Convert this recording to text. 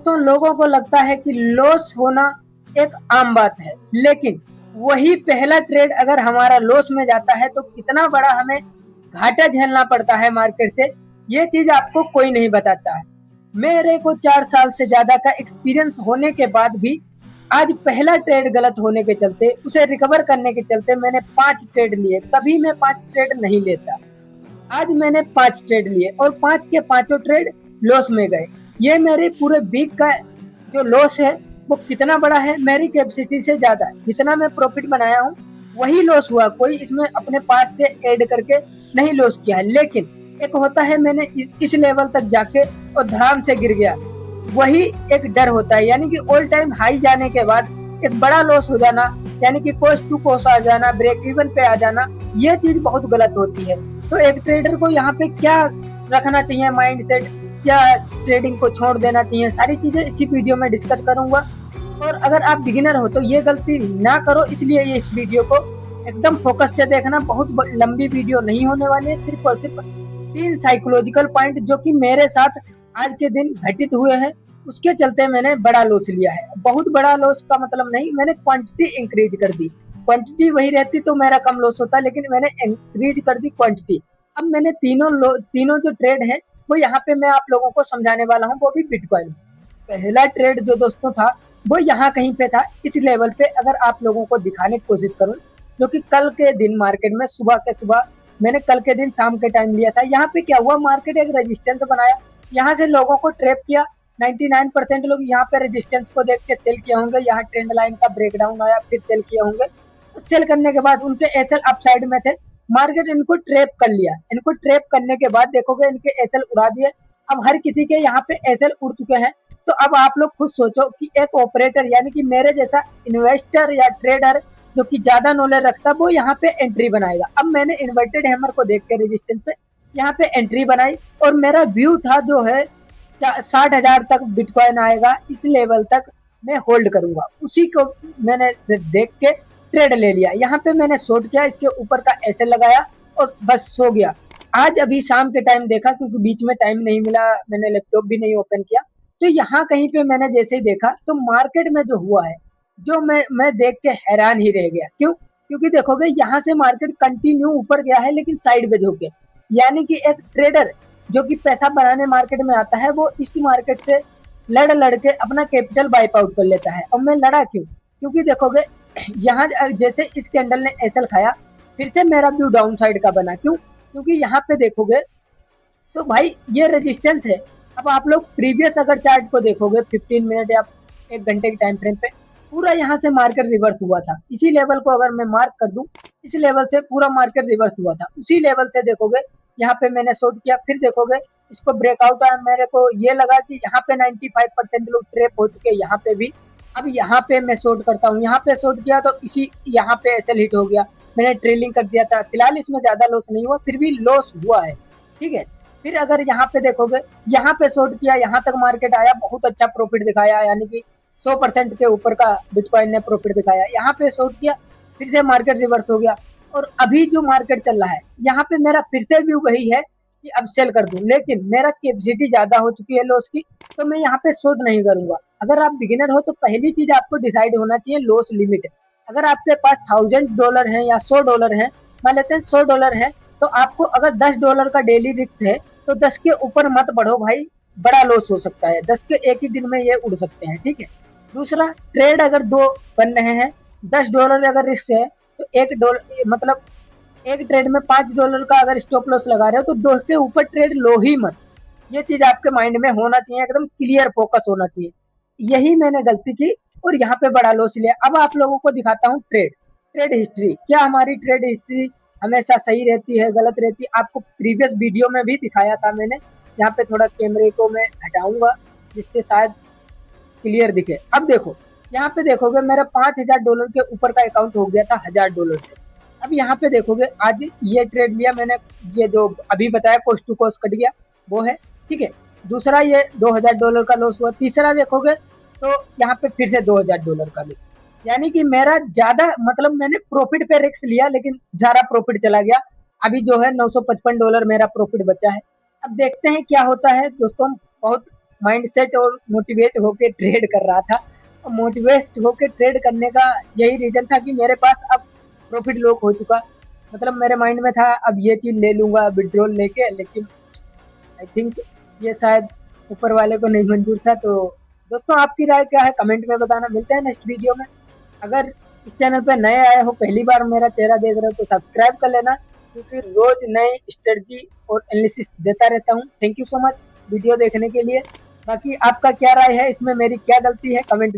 दोस्तों लोगों को लगता है कि लॉस होना एक आम बात है, लेकिन वही पहला ट्रेड अगर हमारा लॉस में जाता है तो कितना बड़ा हमें घाटा झेलना पड़ता है मार्केट से, ये चीज आपको कोई नहीं बताता है। मेरे को 4 साल से ज्यादा का एक्सपीरियंस होने के बाद भी आज पहला ट्रेड गलत होने के चलते, उसे रिकवर करने के चलते मैंने 5 ट्रेड लिए। कभी मैं 5 ट्रेड नहीं लेता। आज मैंने 5 ट्रेड लिए और 5 के 5 ट्रेड लॉस में गए। ये मेरे पूरे वीक का जो लॉस है वो कितना बड़ा है, मेरी कैपेसिटी से ज्यादा है। जितना मैं प्रॉफिट बनाया हूँ वही लॉस हुआ, कोई इसमें अपने पास से ऐड करके नहीं लॉस किया है। लेकिन एक होता है मैंने इस लेवल तक जाके और धड़ाम से गिर गया, वही एक डर होता है। यानी कि ऑल टाइम हाई जाने के बाद एक बड़ा लॉस हो जाना, यानी कि कॉस्ट टू कॉस्ट आ जाना, ब्रेक इवन पे आ जाना, ये चीज बहुत गलत होती है। तो एक ट्रेडर को यहाँ पे क्या रखना चाहिए माइंड सेट, क्या ट्रेडिंग को छोड़ देना चाहिए, सारी चीजें इसी वीडियो में डिस्कस करूंगा। और अगर आप बिगिनर हो तो ये गलती ना करो, इसलिए ये इस वीडियो को एकदम फोकस से देखना। बहुत लंबी वीडियो नहीं होने वाली है, सिर्फ और सिर्फ 3 साइकोलॉजिकल पॉइंट जो कि मेरे साथ आज के दिन घटित हुए हैं, उसके चलते मैंने बड़ा लॉस लिया है। बहुत बड़ा लॉस का मतलब नहीं, मैंने क्वांटिटी इंक्रीज कर दी। क्वांटिटी वही रहती तो मेरा कम लॉस होता, लेकिन मैंने इंक्रीज कर दी क्वांटिटी। अब मैंने तीनों जो ट्रेड है वो यहाँ पे मैं आप लोगों को समझाने वाला हूँ, वो भी बिटकॉइन। पहला ट्रेड जो दोस्तों था वो यहाँ कहीं पे था, इस लेवल पे। अगर आप लोगों को दिखाने की कोशिश करूँ, जो कि कल के दिन मार्केट में सुबह के सुबह मैंने कल के दिन शाम के टाइम लिया था। यहाँ पे क्या हुआ, मार्केट एक रेजिस्टेंस बनाया, यहाँ से लोगों को ट्रैप किया। 99% लोग यहाँ पे रेजिस्टेंस को देख के सेल किए होंगे। यहाँ ट्रेंड लाइन का ब्रेकडाउन आया, फिर सेल किए होंगे। तो सेल करने के बाद उनके एसएल अपसाइड में थे, मार्केट इनको ट्रैप कर लिया। इनको ट्रैप करने के बाद देखोगे इनके एसएल उड़ा दिए। अब हर किसी के यहाँ पे एसएल उड़ चुके हैं। तो अब आप लोग खुद सोचो कि एक ऑपरेटर यानी कि मेरे जैसा इन्वेस्टर या ट्रेडर जो कि ज्यादा नॉलेज रखता, वो यहाँ पे एंट्री बनाएगा। अब मैंने इन्वर्टेड हैमर को देख के रेजिस्टेंस पे यहाँ पे एंट्री बनाई, और मेरा व्यू था जो है 60,000 तक बिटकॉइन आएगा, इस लेवल तक मैं होल्ड करूंगा। उसी को मैंने देख के ट्रेड ले लिया। यहाँ पे मैंने शॉर्ट किया, इसके ऊपर का एसएल लगाया और बस सो गया। आज अभी शाम के टाइम देखा, क्योंकि बीच में टाइम नहीं मिला, मैंने लैपटॉप भी नहीं ओपन किया। तो यहाँ कहीं पे मैंने जैसे ही देखा तो मार्केट में जो हुआ है, जो मैं देख के हैरान ही रह गया। क्यों? क्योंकि देखोगे यहाँ से मार्केट कंटिन्यू ऊपर गया है, लेकिन साइड पे झुके। यानी कि एक ट्रेडर जो कि पैसा बनाने मार्केट में आता है, वो इस मार्केट से लड़ लड़ के अपना कैपिटल वाइप आउट कर लेता है। और मैं लड़ा क्यों? क्योंकि देखोगे यहाँ जैसे इस कैंडल ने एसएल खाया, फिर से मेरा व्यू डाउन साइड का बना। क्यों? क्योंकि यहाँ पे देखोगे तो भाई ये रेजिस्टेंस है। अब आप लोग प्रीवियस अगर चार्ट को देखोगे 15 मिनट या 1 घंटे के टाइम फ्रेम पे, पूरा यहाँ से मार्केट रिवर्स हुआ था। इसी लेवल को अगर मैं मार्क कर दूं, इस लेवल से पूरा मार्केट रिवर्स हुआ था। उसी लेवल से देखोगे यहाँ पे मैंने शॉर्ट किया, फिर देखोगे इसको ब्रेकआउट आया। मेरे को ये लगा कि यहाँ पे 95% लोग ट्रैप हो चुके, यहाँ पे भी। अब यहाँ पे मैं शॉर्ट करता हूँ, यहाँ पे शॉर्ट किया तो इसी यहाँ पे एसएल हिट हो गया, मैंने ट्रेलिंग कर दिया था। फिलहाल इसमें ज्यादा लॉस नहीं हुआ, फिर भी लॉस हुआ है, ठीक है। फिर अगर यहाँ पे देखोगे, यहाँ पे शॉर्ट किया, यहाँ तक मार्केट आया, बहुत अच्छा प्रॉफिट दिखाया, यानी कि 100% के ऊपर का बिटकॉइन ने प्रॉफिट दिखाया। यहाँ पे शॉर्ट किया, फिर से मार्केट रिवर्स हो गया। और अभी जो मार्केट चल रहा है, यहाँ पे मेरा फिर से व्यू वही है कि अब सेल कर दूं, लेकिन मेरा कैपेसिटी ज्यादा हो चुकी है लॉस की, तो मैं यहाँ पे शॉर्ट नहीं करूंगा। अगर आप बिगिनर हो तो पहली चीज आपको डिसाइड होना चाहिए लॉस लिमिट। अगर आपके पास $1000 है या $100 है, मान लेते हैं $100 है, तो आपको अगर $10 का डेली रिस्क है तो 10 के ऊपर मत बढ़ो भाई, बड़ा लॉस हो सकता है। 10 के एक ही दिन में ये उड़ सकते हैं, ठीक है। दूसरा, ट्रेड अगर दो बन रहे हैं, $10 अगर रिस्क है, तो $1 मतलब एक ट्रेड में $5 का अगर स्टॉप लॉस लगा रहे हो तो 2 के ऊपर ट्रेड लो ही मत। ये चीज आपके माइंड में होना चाहिए, एकदम क्लियर फोकस होना चाहिए। यही मैंने गलती की और यहाँ पे बड़ा लॉस लिया। अब आप लोगों को दिखाता हूँ ट्रेड हिस्ट्री। क्या हमारी ट्रेड हिस्ट्री हमेशा सही रहती है, गलत रहती है? आपको प्रीवियस वीडियो में भी दिखाया था मैंने। यहाँ पे थोड़ा कैमरे को मैं हटाऊंगा जिससे शायद क्लियर दिखे। अब देखो, यहाँ पे देखोगे मेरा $5000 के ऊपर का अकाउंट हो गया था $1000 से। अब यहाँ पे देखोगे आज ये ट्रेड लिया मैंने, ये जो अभी बताया कॉस्ट टू कॉस्ट कट गया वो है, ठीक है। दूसरा ये $2000 का लॉस हुआ। तीसरा देखोगे तो यहाँ पे फिर से $2000 का लॉस। यानी कि मेरा ज्यादा मतलब मैंने प्रॉफिट पे रिस्क लिया, लेकिन ज्यादा प्रॉफिट चला गया। अभी जो है $955 मेरा प्रॉफिट बचा है। अब देखते हैं क्या होता है दोस्तों। बहुत माइंडसेट और मोटिवेट होके ट्रेड कर रहा था। और मोटिवेट होके ट्रेड करने का यही रीजन था कि मेरे पास अब प्रॉफिट लॉक हो चुका। मतलब मेरे माइंड में था अब ये चीज ले लूंगा विड्रॉल लेके, लेकिन आई थिंक ये शायद ऊपर वाले को नहीं मंजूर था। तो दोस्तों आपकी राय क्या है कमेंट में बताना। मिलते हैं नेक्स्ट वीडियो में। अगर इस चैनल पे नए आए हो, पहली बार मेरा चेहरा देख रहे हो, तो सब्सक्राइब कर लेना, क्योंकि रोज नए स्ट्रेटजी और एनालिसिस देता रहता हूँ। Thank you so much video देखने के लिए। बाकी आपका क्या राय है इसमें, मेरी क्या गलती है कमेंट